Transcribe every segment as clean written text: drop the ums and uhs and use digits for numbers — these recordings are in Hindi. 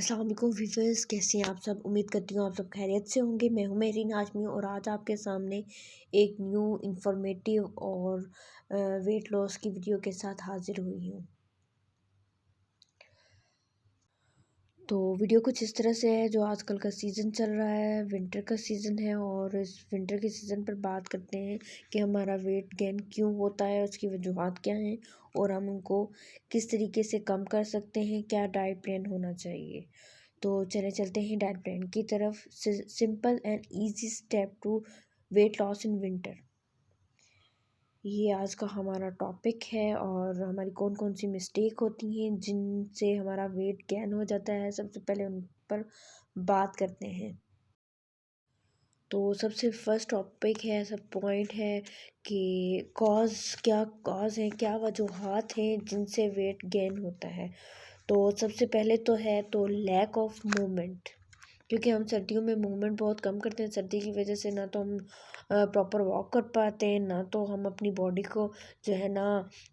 अस्सलाम वालेकुम व्यूअर्स, कैसे हैं आप सब। उम्मीद करती हूँ आप सब खैरियत से होंगे। मैं हूँ मेहरीन हाशमी और आज आपके सामने एक न्यू इंफॉर्मेटिव और वेट लॉस की वीडियो के साथ हाजिर हुई हूँ। तो वीडियो कुछ इस तरह से है, जो आजकल का सीज़न चल रहा है, विंटर का सीज़न है और इस विंटर के सीज़न पर बात करते हैं कि हमारा वेट गेन क्यों होता है, उसकी वजूहात क्या हैं और हम उनको किस तरीके से कम कर सकते हैं, क्या डाइट प्लान होना चाहिए। तो चले चलते हैं डाइट प्लान की तरफ। Simple and easy step to weight loss in winter, ये आज का हमारा टॉपिक है और हमारी कौन कौन सी मिस्टेक होती हैं जिनसे हमारा वेट गेन हो जाता है, सबसे पहले उन पर बात करते हैं। तो सबसे फर्स्ट टॉपिक है, सब पॉइंट है कि क्या कॉज है, क्या वजूहात हैं जिनसे वेट गेन होता है। तो सबसे पहले तो है तो लैक ऑफ मूवमेंट, क्योंकि हम सर्दियों में मूवमेंट बहुत कम करते हैं। सर्दी की वजह से ना तो हम प्रॉपर वॉक कर पाते हैं, ना तो हम अपनी बॉडी को जो है ना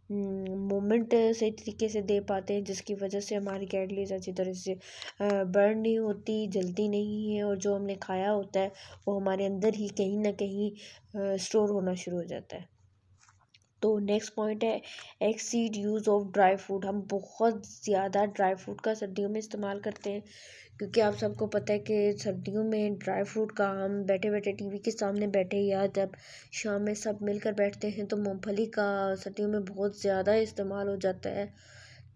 मूवमेंट सही तरीके से दे पाते हैं, जिसकी वजह से हमारी कैलोरीज अच्छी तरह से बर्न नहीं होती, जलती नहीं है और जो हमने खाया होता है वो हमारे अंदर ही कहीं ना कहीं स्टोर होना शुरू हो जाता है। तो नेक्स्ट पॉइंट है exceed use of dry fruit. हम बहुत ज़्यादा ड्राई फ्रूट का सर्दियों में इस्तेमाल करते हैं, क्योंकि आप सबको पता है कि सर्दियों में ड्राई फ्रूट का हम बैठे बैठे टीवी के सामने बैठे या जब शाम में सब मिलकर बैठते हैं तो मूंगफली का सर्दियों में बहुत ज़्यादा इस्तेमाल हो जाता है।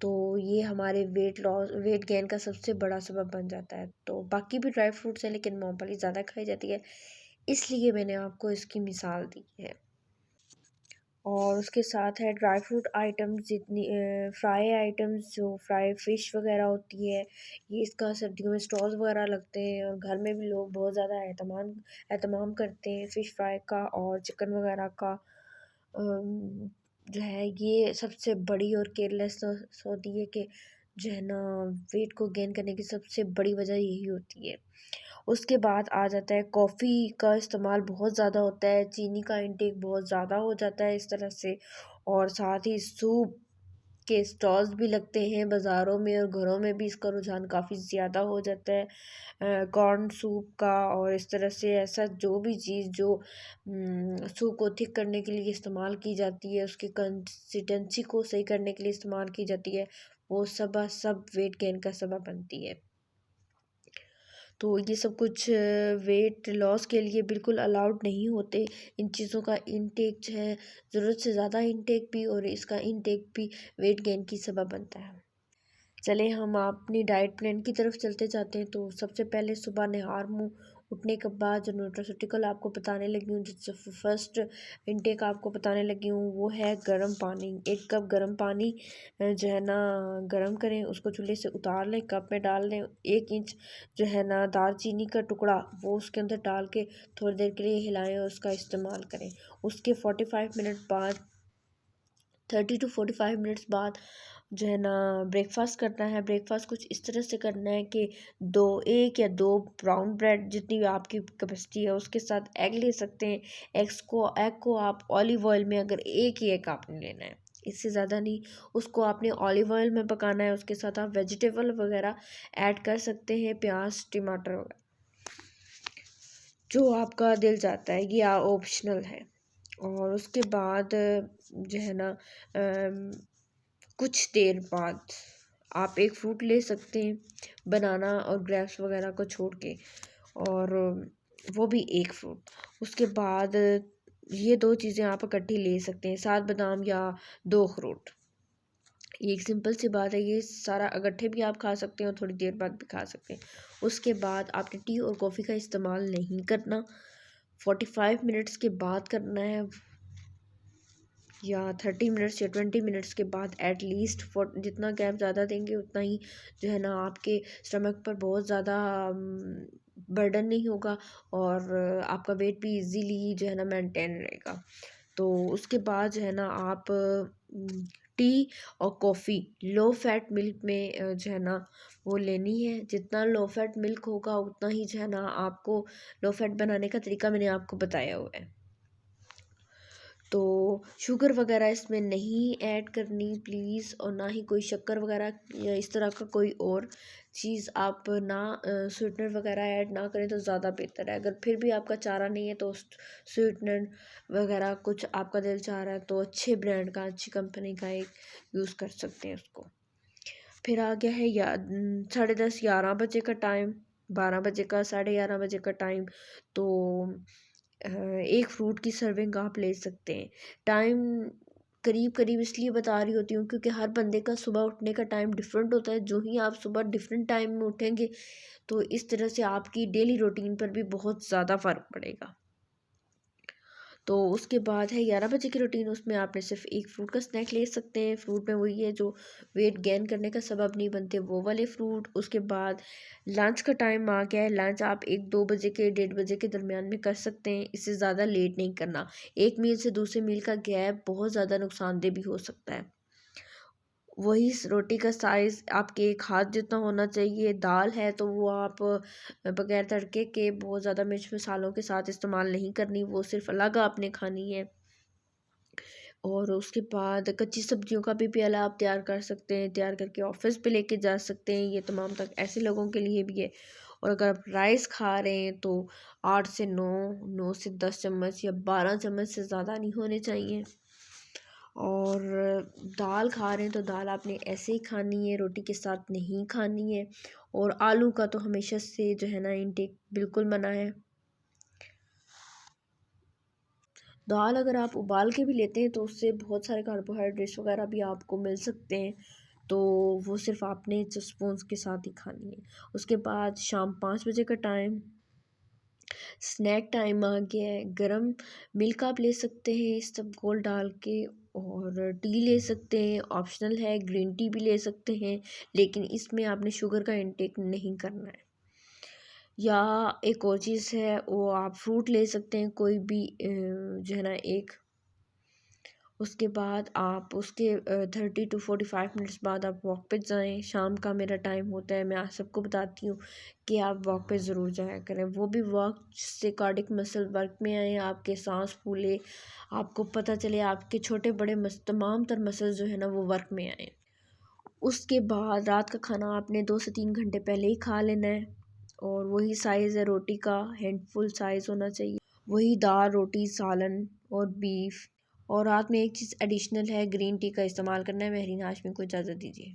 तो ये हमारे वेट गेन का सबसे बड़ा सबब बन जाता है। तो बाकी भी ड्राई फ्रूट्स हैं लेकिन मूंगफली ज़्यादा खाई जाती है, इसलिए मैंने आपको इसकी मिसाल दी है। और उसके साथ है ड्राई फ्रूट आइटम्स, जितनी फ्राई आइटम्स, जो फ्राई फ़िश वगैरह होती है, ये इसका सर्दियों में स्टॉल्स वगैरह लगते हैं और घर में भी लोग बहुत ज़्यादा एहतमाम करते हैं फ़िश फ्राई का और चिकन वगैरह का। जो है ये सबसे बड़ी और केयरलेस होती है कि जो है ना वेट को गेन करने की सबसे बड़ी वजह यही होती है। उसके बाद आ जाता है कॉफ़ी का इस्तेमाल बहुत ज़्यादा होता है, चीनी का इंटेक बहुत ज़्यादा हो जाता है इस तरह से। और साथ ही सूप के स्टॉल्स भी लगते हैं बाज़ारों में और घरों में भी इसका रुझान काफ़ी ज़्यादा हो जाता है कॉर्न सूप का। और इस तरह से ऐसा जो भी चीज़ जो सूप को थिक करने के लिए इस्तेमाल की जाती है, उसकी कंसिस्टेंसी को सही करने के लिए इस्तेमाल की जाती है, वो सब वेट गेन का सबब बनती है। तो ये सब कुछ वेट लॉस के लिए बिल्कुल अलाउड नहीं होते। इन चीज़ों का इंटेक जो है, ज़रूरत से ज़्यादा इंटेक भी और इसका इंटेक भी वेट गेन की सबब बनता है। चले हम अपनी डाइट प्लान की तरफ चलते जाते हैं। तो सबसे पहले सुबह नहार मुँह उठने के बाद जो न्यूट्रास्यूटिकल आपको बताने लगी हूँ, जो फर्स्ट इनटेक आपको बताने लगी हूँ, वो है गर्म पानी। 1 कप गर्म पानी जो है ना गर्म करें, उसको चूल्हे से उतार लें, कप में डाल लें। 1 इंच जो है ना दालचीनी का टुकड़ा वो उसके अंदर डाल के थोड़ी देर के लिए हिलाएं और उसका इस्तेमाल करें। उसके 45 मिनट बाद 30 to 45 मिनट्स बाद जो है ना ब्रेकफास्ट करना है। ब्रेकफास्ट कुछ इस तरह से करना है कि 1 या 2 ब्राउन ब्रेड, जितनी भी आपकी कैपेसिटी है उसके साथ एग ले सकते हैं। एग को आप ऑलिव ऑयल में, अगर एक ही एग आपने लेना है, इससे ज़्यादा नहीं, उसको आपने ऑलिव ऑयल में पकाना है। उसके साथ आप वेजिटेबल वगैरह ऐड कर सकते हैं, प्याज टमाटर वगैरह, जो आपका दिल चाहता है, ये ऑप्शनल है। और उसके बाद जो है ना कुछ देर बाद आप एक फ्रूट ले सकते हैं, बनाना और ग्रेप्स वगैरह को छोड़ के, और वो भी एक फ्रूट। उसके बाद ये 2 चीज़ें आप इकट्ठी ले सकते हैं, 7 बादाम या 2 अखरोट। ये एक सिंपल सी बात है, ये सारा इकट्ठे भी आप खा सकते हैं और थोड़ी देर बाद भी खा सकते हैं। उसके बाद आपने टी और कॉफ़ी का इस्तेमाल नहीं करना, 45 मिनट्स के बाद करना है, या 30 मिनट्स या 20 मिनट्स के बाद एटलीस्ट। जितना गैप ज़्यादा देंगे उतना ही जो है ना आपके स्टमक पर बहुत ज़्यादा बर्डन नहीं होगा और आपका वेट भी इजीली जो है ना मेंटेन रहेगा। तो उसके बाद जो है ना आप टी और कॉफ़ी लो फैट मिल्क में जो है ना वो लेनी है। जितना लो फैट मिल्क होगा उतना ही जो है ना आपको लो फैट बनाने का तरीका मैंने आपको बताया हुआ है। तो शुगर वगैरह इसमें नहीं ऐड करनी प्लीज़, और ना ही कोई शक्कर वगैरह या इस तरह का कोई और चीज़ आप ना स्वीटनर वगैरह ऐड ना करें तो ज़्यादा बेहतर है। अगर फिर भी आपका चारा नहीं है तो स्वीटनर वगैरह कुछ आपका दिल चाह रहा है तो अच्छे ब्रांड का, अच्छी कंपनी का एक यूज़ कर सकते हैं उसको। फिर आ गया है 10:30-11 बजे का टाइम, 12 बजे का, 11:30 बजे का टाइम। तो एक फ्रूट की सर्विंग आप ले सकते हैं। टाइम करीब करीब इसलिए बता रही होती हूँ क्योंकि हर बंदे का सुबह उठने का टाइम डिफरेंट होता है। जो ही आप सुबह डिफरेंट टाइम में उठेंगे तो इस तरह से आपकी डेली रूटीन पर भी बहुत ज़्यादा फ़र्क पड़ेगा। तो उसके बाद है 11 बजे की रूटीन, उसमें आपने सिर्फ एक फ्रूट का स्नैक ले सकते हैं। फ्रूट में वही है जो वेट गेन करने का सबब नहीं बनते, वो वाले फ्रूट। उसके बाद लंच का टाइम आ गया है। लंच आप 1-2 बजे के 1:30 बजे के दरमियान में कर सकते हैं, इससे ज़्यादा लेट नहीं करना। एक मील से दूसरे मील का गैप बहुत ज़्यादा नुकसानदेह भी हो सकता है। वही रोटी का साइज़ आपके एक हाथ जितना होना चाहिए। दाल है तो वो आप बगैर तड़के के बहुत ज़्यादा मिर्च मसालों के साथ इस्तेमाल नहीं करनी, वो सिर्फ अलग आपने खानी है। और उसके बाद कच्ची सब्जियों का भी प्याला आप तैयार कर सकते हैं, तैयार करके ऑफिस पे लेके जा सकते हैं। ये तमाम तक ऐसे लोगों के लिए भी है। और अगर आप राइस खा रहे हैं तो 8 से 9, 9 से 10 चम्मच या 12 चम्मच से ज़्यादा नहीं होने चाहिए। और दाल खा रहे हैं तो दाल आपने ऐसे ही खानी है, रोटी के साथ नहीं खानी है। और आलू का तो हमेशा से जो है ना इनटेक बिल्कुल मना है। दाल अगर आप उबाल के भी लेते हैं तो उससे बहुत सारे कार्बोहाइड्रेट्स वगैरह भी आपको मिल सकते हैं। तो वो सिर्फ आपने स्पून के साथ ही खानी है। उसके बाद शाम 5 बजे का टाइम, स्नैक टाइम आ गया है। गरम मिल्क आप ले सकते हैं सब घोल डाल के, और टी ले सकते हैं, ऑप्शनल है। ग्रीन टी भी ले सकते हैं, लेकिन इसमें आपने शुगर का इंटेक नहीं करना है। या एक और चीज़ है, वो आप फ्रूट ले सकते हैं कोई भी जो है ना एक। उसके बाद आप उसके 30 to 45 मिनट्स बाद आप वॉक पे जाएं। शाम का मेरा टाइम होता है, मैं आप सबको बताती हूँ कि आप वॉक पे ज़रूर जाया करें। वो भी वॉक से कार्डिक मसल वर्क में आए, आपके सांस फूले, आपको पता चले आपके छोटे बड़े तमाम तर मसल जो है ना वो वर्क में आए। उसके बाद रात का खाना आपने 2 से 3 घंटे पहले ही खा लेना है। और वही साइज़ है रोटी का, हैंडफुल साइज़ होना चाहिए। वही दाल, रोटी, सालन और बीफ। और रात में एक चीज़ एडिशनल है, ग्रीन टी का इस्तेमाल करना है। महरीन हाशमी को इजाज़त दीजिए।